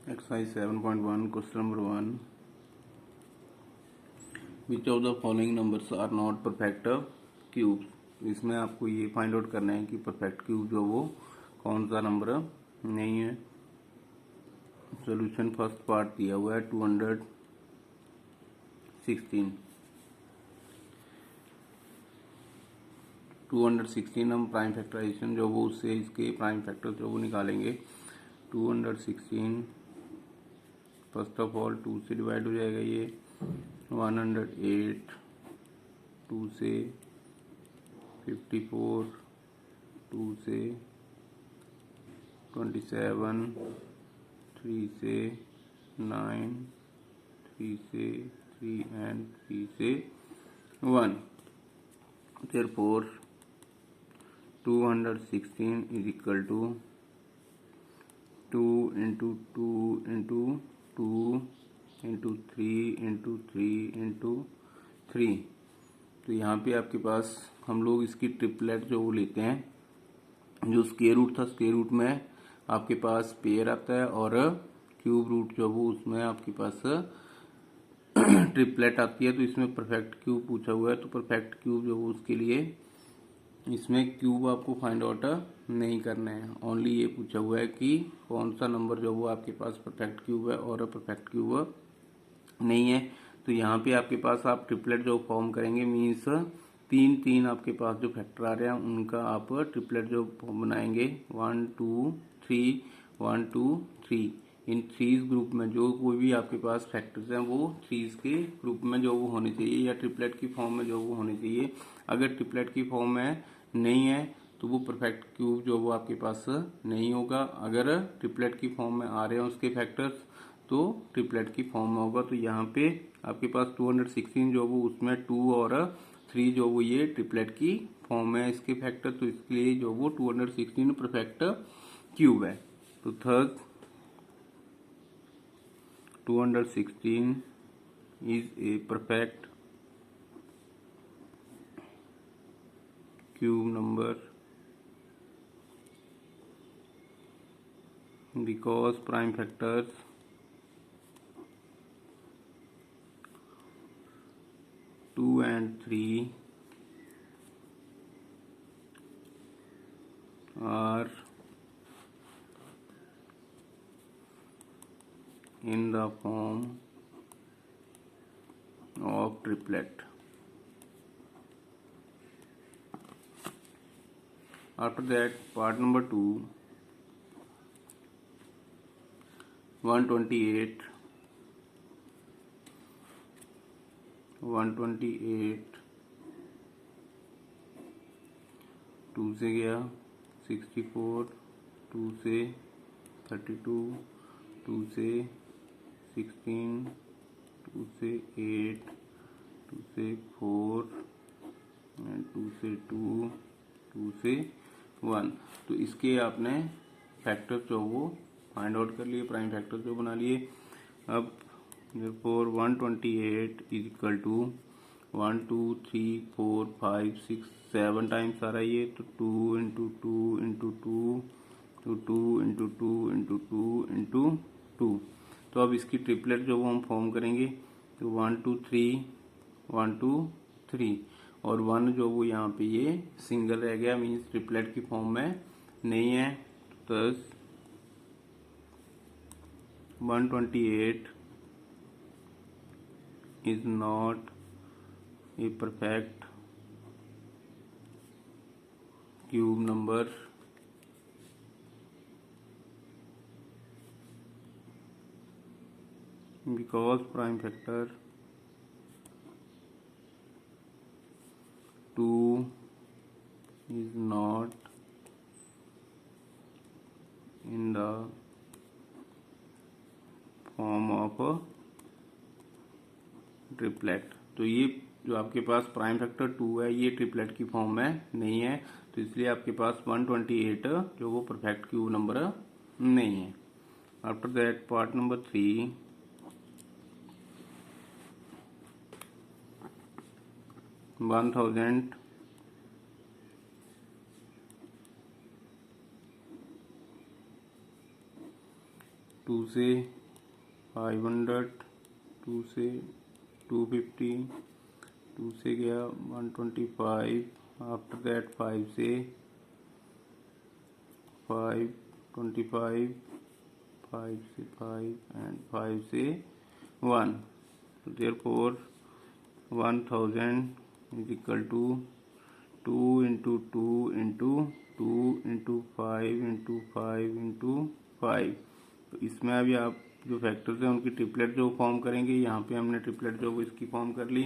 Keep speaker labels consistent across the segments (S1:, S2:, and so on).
S1: Exercise 7.1 question number 1. Which of the following numbers are not perfect cubes? इसमें आपको ये find out करना है कि परफेक्ट क्यूब जो वो कौन सा नंबर नहीं है। सॉल्यूशन फर्स्ट पार्ट दिया हुआ है 216 हम प्राइम फैक्टराइजेशन जो वो उससे इसके प्राइम फैक्टर जो वो निकालेंगे। 216 फर्स्ट ऑफ ऑल 2 से डिवाइड हो जाएगा ये 108, 2 से 54, 2 से 27, 3 से 9, 3 से 3 and 3 से 1। Therefore 216 is equal to 2 into 2 into 2 into 3 into 3 into 3। तो यहाँ पे आपके पास हम लोग इसकी ट्रिपलेट जो वो लेते हैं, जो स्क्वायर रूट था स्क्वायर रूट में आपके पास पेयर आता है और क्यूब रूट जो वो उसमें आपके पास ट्रिपलेट आती है। तो इसमें परफेक्ट क्यूब पूछा हुआ है, तो परफेक्ट क्यूब जो वो उसके लिए इसमें क्यूब आपको फाइंड आउट नहीं करना है, ओनली ये पूछा हुआ है कि कौन सा नंबर जो वो आपके पास परफेक्ट क्यूब है और परफेक्ट क्यूब नहीं है। तो यहाँ पे आपके पास आप ट्रिपलेट जो फॉर्म करेंगे मीन्स तीन तीन आपके पास जो फैक्टर आ रहे हैं उनका आप ट्रिपलेट जो बनाएंगे 1 2 3 1 2 3। इन थ्रीज ग्रुप में जो कोई भी आपके पास फैक्टर्स हैं वो थ्रीज के ग्रुप में जो वो होने चाहिए या ट्रिपलेट की फॉर्म में जो वो होने चाहिए। अगर ट्रिपलेट की फॉर्म में नहीं है तो वो परफेक्ट क्यूब जो वो आपके पास नहीं होगा। अगर ट्रिपलेट की फॉर्म में आ रहे हैं उसके फैक्टर्स तो ट्रिपलेट की फॉर्म में होगा। तो यहाँ पे आपके पास 216 जो वो उसमें 2 और 3 जो वो ये ट्रिपलेट की फॉर्म में इसके फैक्टर, तो इसके लिए जो वो 216 परफेक्ट क्यूब है। तो third 216 is a perfect cube number because prime factors two and three are in the form of triplet. After that, part number 2, 128, 2 से गया 64, 2 से 32, 2 से 16, 2 से 8, 2 से 4 and 2 से 2, 2 से 1। तो इसके आपने फैक्टर जो वो फाइंड आउट कर लिए, प्राइम फैक्टर जो बना लिए। अब therefore 128 is equal to 1 2 3 4 5 6 7 times आ रहा है ये, तो 2 into 2 into 2 तो 2 into 2 into 2 into 2। तो अब इसकी ट्रिपलेट जो वो हम फॉर्म करेंगे तो 1 2 3 1 2 3 और 1 जो वो यहाँ पे ये सिंगल रह गया मीन्स ट्रिपलेट की फॉर्म में नहीं है। तो 128 is not a perfect cube number because prime factor 2 is not in the form of a triplet. तो ये जो आपके पास प्राइम फैक्टर 2 है ये ट्रिपलेट की फॉर्म में नहीं है, तो इसलिए आपके पास 128 जो वो परफेक्ट क्यूब नंबर नहीं है। आफ्टर दैट पार्ट नंबर 3, 1000 2 2 से 500, 2 से 250, 2 से गया 125, आफ्टर दैट 5 से 525, 5 से 5 एंड 5 से 1. Therefore 1000 is equal to 2 into 2 into 2 into 5 into 5 into 5. तो इसमें अभी आप जो फैक्टर्स हैं उनकी ट्रिपलेट जो फॉर्म करेंगे, यहाँ पे हमने ट्रिपलेट जो इसकी फॉर्म कर ली,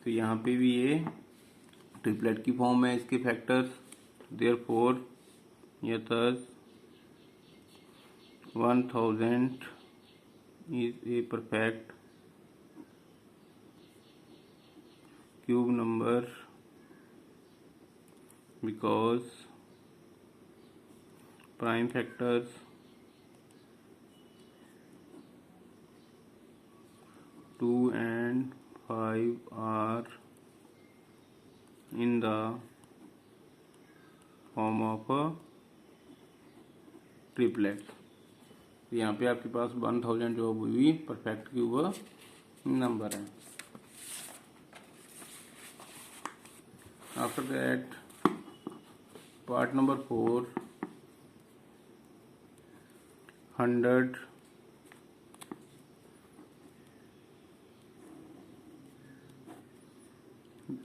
S1: तो यहाँ पे भी ये ट्रिपलेट की फॉर्म है इसके फैक्टर्स. देयरफॉर यथास 1000 is a perfect cube number because prime factors 2 and 5 are in the form of a triplet. यहाँ पे आपके पास 1000 जो भी परफेक्ट क्यूब नंबर है. आफ्टर दैट पार्ट नंबर 4, 100,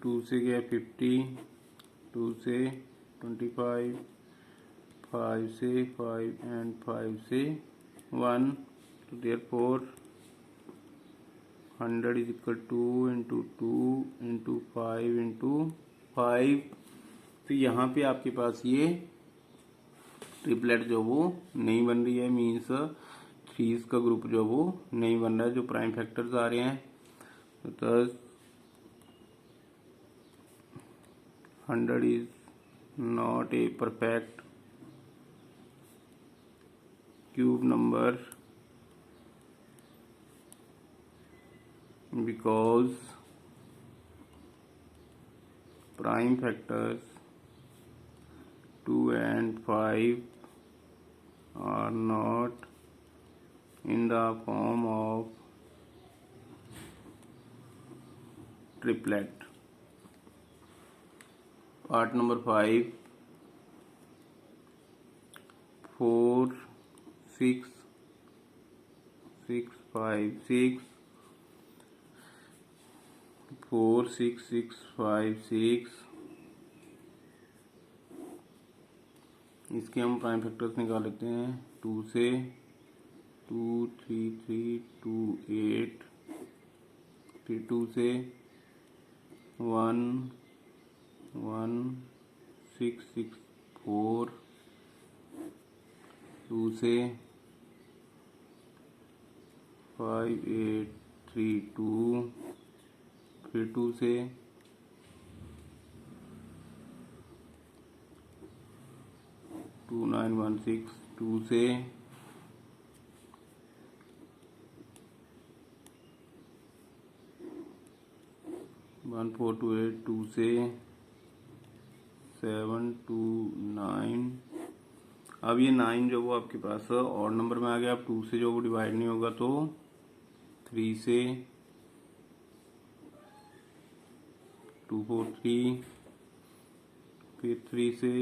S1: 2 से गया 50, 2 से 25, 5 से 5 एंड 5 से 1. तो therefore 100 is equal to 2 into 2 into 5 into 5. तो यहाँ पे आपके पास ये ट्रिपलेट जो वो नहीं बन रही है, मीन्स थ्रीज का ग्रुप जो वो नहीं बन रहा है, जो प्राइम फैक्टर्स आ रहे हैं. तो 100 is not a perfect cube number because prime factors 2 and 5 are not in the form of triplet. Part number 5, 4, 6, 6, 5, 6, 4, 6, 6, 5, 6. इसके हम प्राइम फैक्टर्स निकाल लेते हैं. 2 से 2, 3, 3, 2, 8, फिर 2 से 1, 1, 6, 6, 4, 2 से 5, 8, 3, 2, फिर 2 से 2, 9, 1, 6, 2 से 1, 4, 2, 8, 2 से 7, 2, 9. अब ये 9 जो वो आपके पास और नंबर में आ गया. अब 2 से जो वो डिवाइड नहीं होगा, तो 3 से 2, 4, 3, फिर 3 से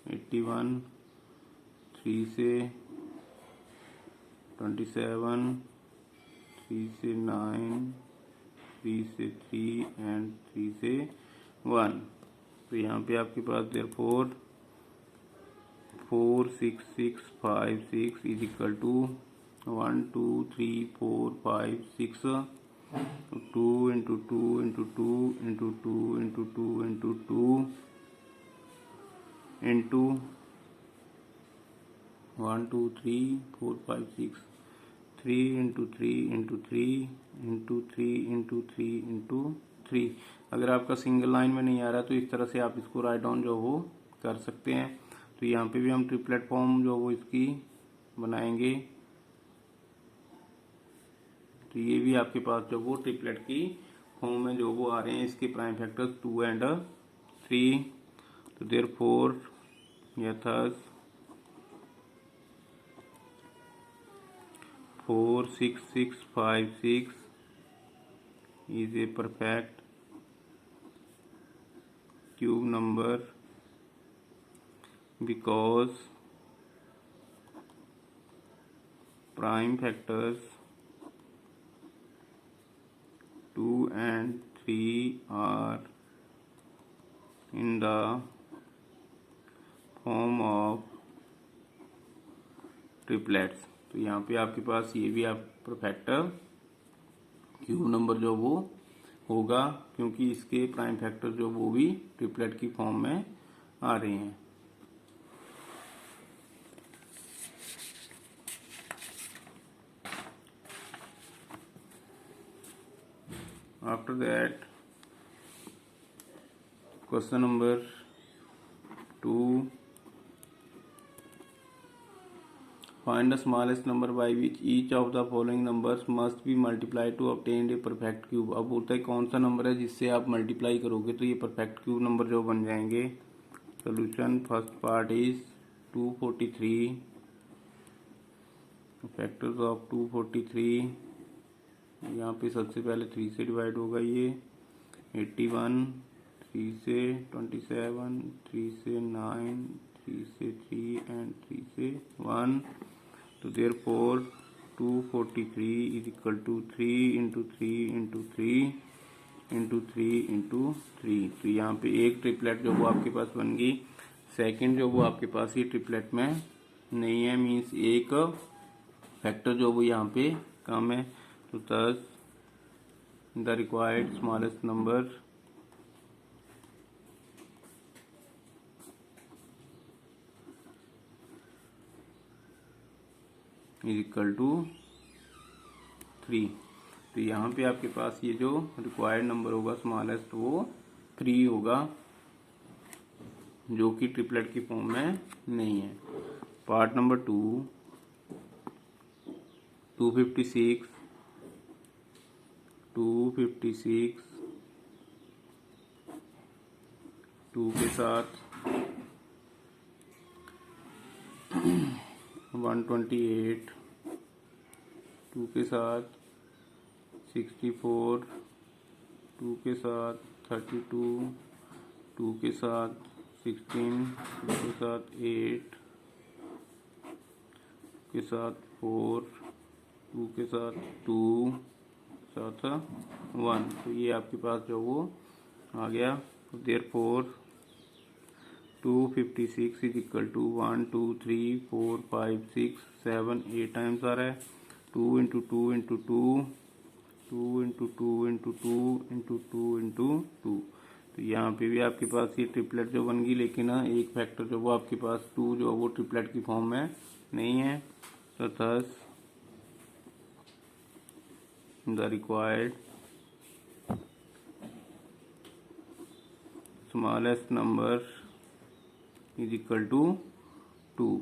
S1: 81, 3 से 27, 3 से 9, 3 से 3 एंड 3 से 1. तो यहाँ पे आपके पास therefore 4, 6, 6, 5, 6 is equal to 1, 2, 3, 4, 5, 6. 2 into 2 into 2 into 2 into 2 into 2 into 1, 2, 3, 4, 5, 6. 3 into 3 into 3 into 3 into 3 into 3. अगर आपका सिंगल लाइन में नहीं आ रहा तो इस तरह से आप इसको राइट डाउन जो वो कर सकते हैं. तो यहाँ पे भी हम ट्रिपलेट फॉर्म जो वो इसकी बनाएंगे. तो ये भी आपके पास जो वो ट्रिपलेट की फॉर्म में जो वो आ रहे हैं, इसके प्राइम फैक्टर्स 2 एंड 3. तो therefore यथास 4656 is a perfect cube number because prime factors 2 and 3 are in the form of triplets. तो यहाँ पे आपके पास ये भी आप परफेक्ट क्यूब नंबर जो वो होगा, क्योंकि इसके प्राइम फैक्टर जो वो भी ट्रिपलेट की फॉर्म में आ रहे हैं। After that question number 2, find the smallest number by which each of the following numbers must be multiplied to obtain a perfect cube। अब बोलता है कौन सा नंबर है जिससे आप मल्टीप्लाई करोगे तो ये परफेक्ट क्यूब नंबर जो बन जाएंगे। Solution first part is 243, factors of 243। यहाँ पे सबसे पहले 3 से डिवाइड होगा ये 81, 3 से 27, 3 से 9, 3 से 3 एंड 3 से 1। तो therefore 243 is equal to 3 into 3 into 3 into 3 into 3। तो यहाँ पे एक ट्रिपलेट जो वो आपके पास बन गई। सेकंड जो वो आपके पास ये ट्रिपलेट में नहीं है, मीन्स एक फैक्टर जो वो यहाँ पे कम है। तो thus the required smallest number is equal to 3। तो यहाँ पे आपके पास ये जो रिक्वायर्ड नंबर होगा स्मॉलेस्ट वो 3 होगा, जो कि ट्रिपलेट की फॉर्म में नहीं है। पार्ट नंबर 2, 256 2 के साथ 128, 2 के साथ 64, 2 के साथ 32, 2 के साथ 16, 2 के साथ 8, के साथ 4, 2 के साथ 2, साथ 1। तो ये आपके पास जो वो आ गया। Therefore 256 is equal to 1 2 3 4 5 6 7 8 times आ रहा है। 2 into 2 into 2, 2 into 2 into 2 into 2 into 2। तो यहाँ पे भी आपके पास ये ट्रिपलेट जो बन गई, लेकिन एक फैक्टर जो वो आपके पास 2 जो वो ट्रिपलेट की फॉर्म में नहीं है। तो thus the required smallest number is equal to 2।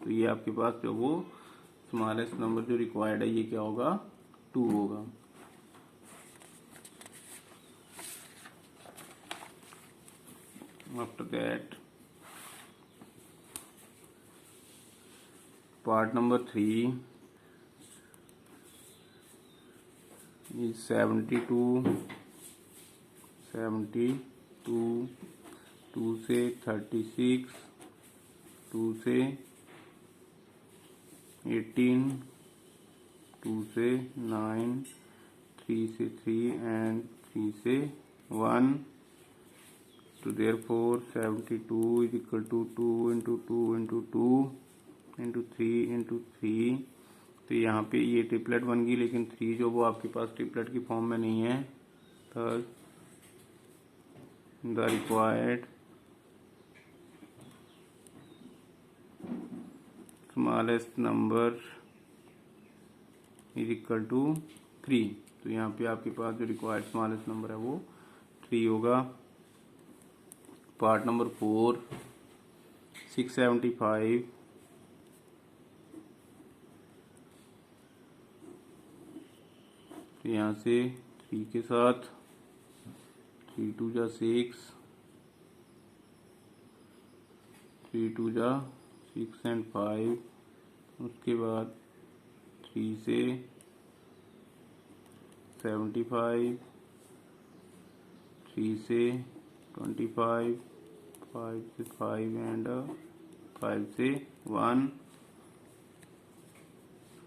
S1: तो ये आपके पास जो वो स्मॉलेस्ट नंबर जो रिक्वायर्ड है ये क्या होगा, 2 होगा। After that part number 3 is 72, 2 से 36, 2 से 18, 2 से 9, 3 से 3 एंड 3 से 1। तो therefore 72 is equal to 2 into 2 into 2 into 3 into 3। तो यहाँ पे ये ट्रिपलेट बन गई, लेकिन 3 जो वो आपके पास ट्रिपलेट की फॉर्म में नहीं है। तो the required smallest number is equal to 3। तो यहाँ पे आपके पास जो रिक्वायर्ड स्मॉलेस्ट नंबर है वो 3 होगा। पार्ट नंबर 4 675, तो यहाँ से 3 के साथ 3 2 जा 6, 3 2 जा 6 एंड 5, उसके बाद 3 से 75, 3 से 25, 5 से 5 एंड 5 से 1.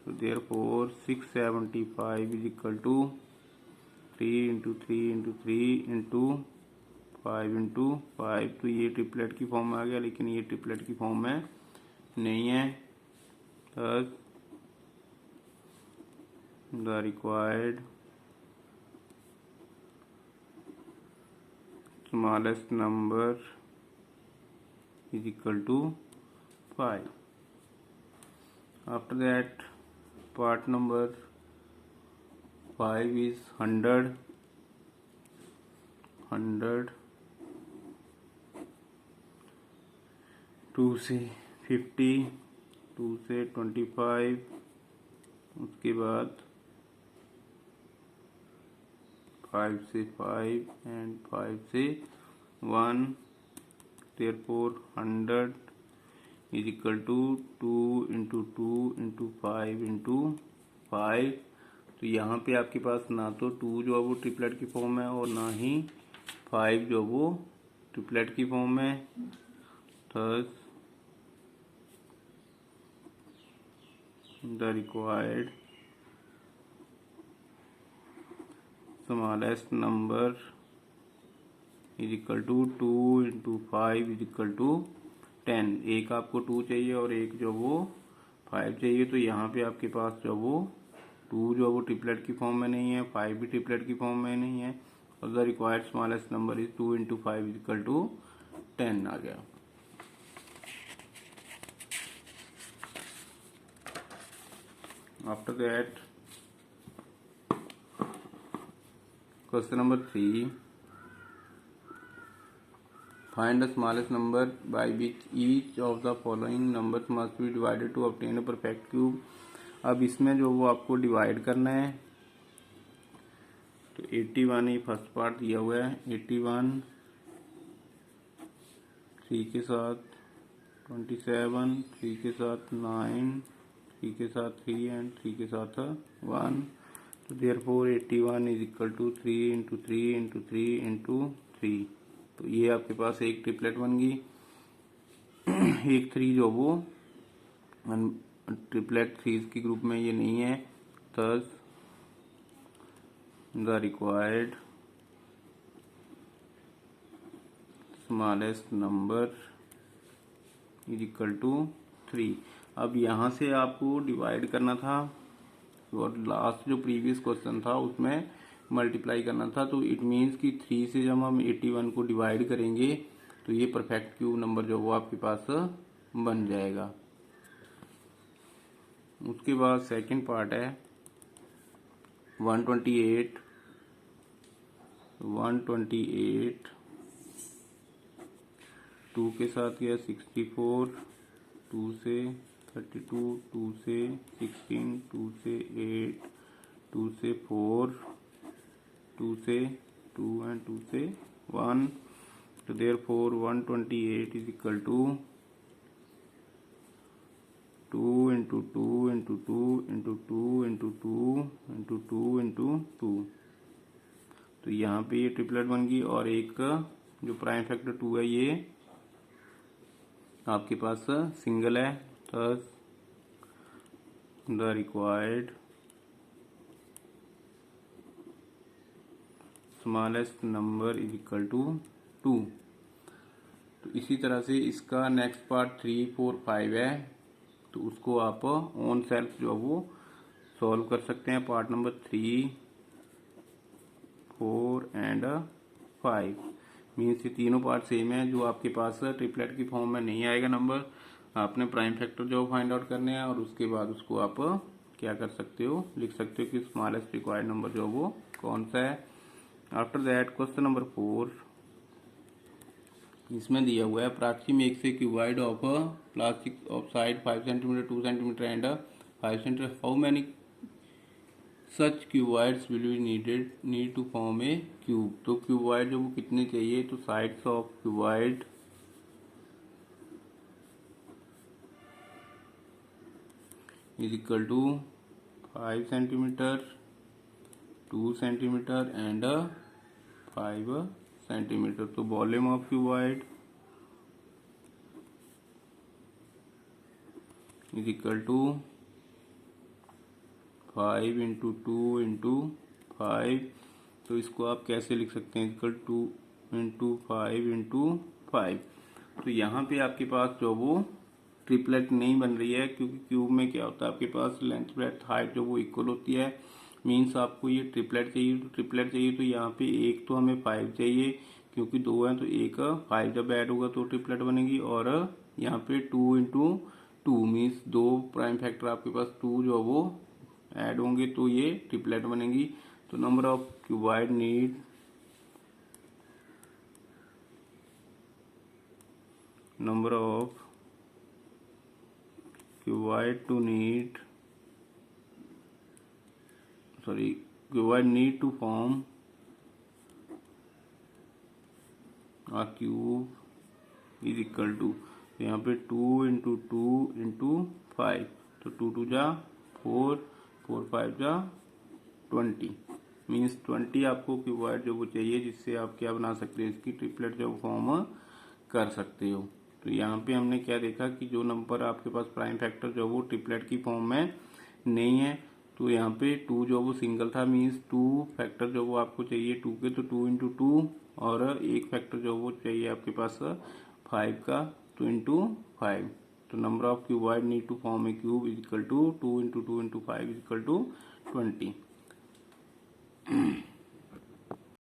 S1: So therefore 675 is equal to 3 into 3 into 3 into 5 into 5. तो ये ट्रिपलेट की फॉर्म में आ गया, लेकिन ये ट्रिपलेट की फॉर्म में नहीं है. Thus the required smallest number is equal to 5. After that, part number 5 is 100, 2 से 50, 2 से 25, उसके बाद 5 से 5 एंड 5 से 1. Therefore 100 is equal to 2 into 2 into 5 into 5. तो यहाँ पे आपके पास ना तो 2 जो है वो ट्रिपलेट की फॉर्म है और ना ही 5 जो वो ट्रिपलेट की फॉर्म में. Thus the required smallest number is equal to 2 into 5 is equal to 10. एक आपको 2 चाहिए और एक जो वो 5 चाहिए. तो यहाँ पे आपके पास जो वो 2 जो वो ट्रिपलेट की फॉर्म में नहीं है, 5 भी ट्रिपलेट की फॉर्म में नहीं है. और the required smallest number is 2 into 5 is equal to 10 आ गया. After that, question number 3. Find the smallest number by which each of the following numbers must be divided to obtain a perfect cube. अब इसमें जो वो आपको divide करना है. तो 81 ही first part दिया हुआ है. 81 3 के साथ 27, 3 के साथ 9, 3 के साथ 3 एंड 3 के साथ 1. तो therefore 81 is equal to 3 into 3 into 3 into 3. तो ये आपके पास एक ट्रिपलेट बन गई. एक 3 जो वो ट्रिपलेट 3 की ग्रुप में ये नहीं है. Thus the required smallest number is equal to 3. अब यहाँ से आपको डिवाइड करना था और लास्ट जो प्रीवियस क्वेश्चन था उसमें मल्टीप्लाई करना था. तो इट मीन्स कि 3 से जब हम 81 को डिवाइड करेंगे तो ये परफेक्ट क्यूब नंबर जो वो आपके पास बन जाएगा. उसके बाद सेकंड पार्ट है 128. 2 के साथ गया 64, 2 से 32, 2 से 16, 2 से 8, 2 से 4, 2 से 2 एंड 2 से 1. तो therefore 128 is equal to 2 into 2 into 2 into 2 into 2 into 2 into 2. तो यहाँ पे ये ट्रिपलेट बन गई. और एक जो प्राइम फैक्टर 2 है ये आपके पास सिंगल है. Thus the required smallest number is equal to 2. तो इसी तरह से इसका नेक्स्ट पार्ट 3, 4, 5 है. तो उसको आप ऑन सेल्फ जो वो सॉल्व कर सकते हैं. पार्ट नंबर 3, 4 एंड 5 मीन्स ये तीनों पार्ट सेम है. जो आपके पास ट्रिपलेट की फॉर्म में नहीं आएगा नंबर, आपने प्राइम फैक्टर जो फाइंड आउट करने हैं और उसके बाद उसको आप क्या कर सकते हो, लिख सकते हो कि स्मॉलेस्ट रिक्वायर्ड नंबर जो वो कौन सा है. After that question number 4. इसमें दिया हुआ है अप्रॉक्सीमेट से cuboid of plastic of side 5 centimetre, 2 centimetre and 5 centimetre. How many such cuboids will be need to form a cube. तो क्यूबॉइड जो वो कितने चाहिए. तो sides of cuboid is equal to 5 centimetre, 2 centimetre and 5 centimetre. तो volume of cuboid is equal to 5 into 2 into 5। तो इसको आप कैसे लिख सकते हैं, इक्वल 2 इंटू 5 इंटू 5। तो यहाँ पे आपके पास जो वो ट्रिपलेट नहीं बन रही है, क्योंकि क्यूब में क्या होता है आपके पास लेंथ ब्रेड्थ हाइट जो वो इक्वल होती है। मीन्स आपको ये ट्रिपलेट चाहिए, तो ट्रिपलेट चाहिए तो यहाँ पे एक तो हमें 5 चाहिए, क्योंकि 2 है तो एक 5 जब ऐड होगा तो ट्रिपलेट बनेगी। और यहाँ पे 2 इंटू 2 मीन्स 2 प्राइम फैक्टर आपके पास 2 जो वो ऐड होंगे तो ये ट्रिपलेट बनेगी। तो number of cuboid need number of cuboid need to form a cube is equal to, तो यहाँ पे 2 इंटू 2 इंटू 5, तो 2 2 जा 4, 4 5 जा 20। मीन्स 20 आपको क्यूबॉइड जो वो चाहिए, जिससे आप क्या बना सकते हो, इसकी ट्रिपलेट जो फॉर्म कर सकते हो। तो यहाँ पे हमने क्या देखा कि जो नंबर आपके पास प्राइम फैक्टर जो वो ट्रिपलेट की फॉर्म में नहीं है, तो यहाँ पे 2 जो वो सिंगल था, मीन्स 2 फैक्टर जो वो आपको चाहिए 2 के, तो 2 इंटू 2, और एक फैक्टर जो वो चाहिए आपके पास 5 का, तो इंटू 5। तो number of cuboid need to form a cube is equal to 2 into 2 into 5 is equal to 20।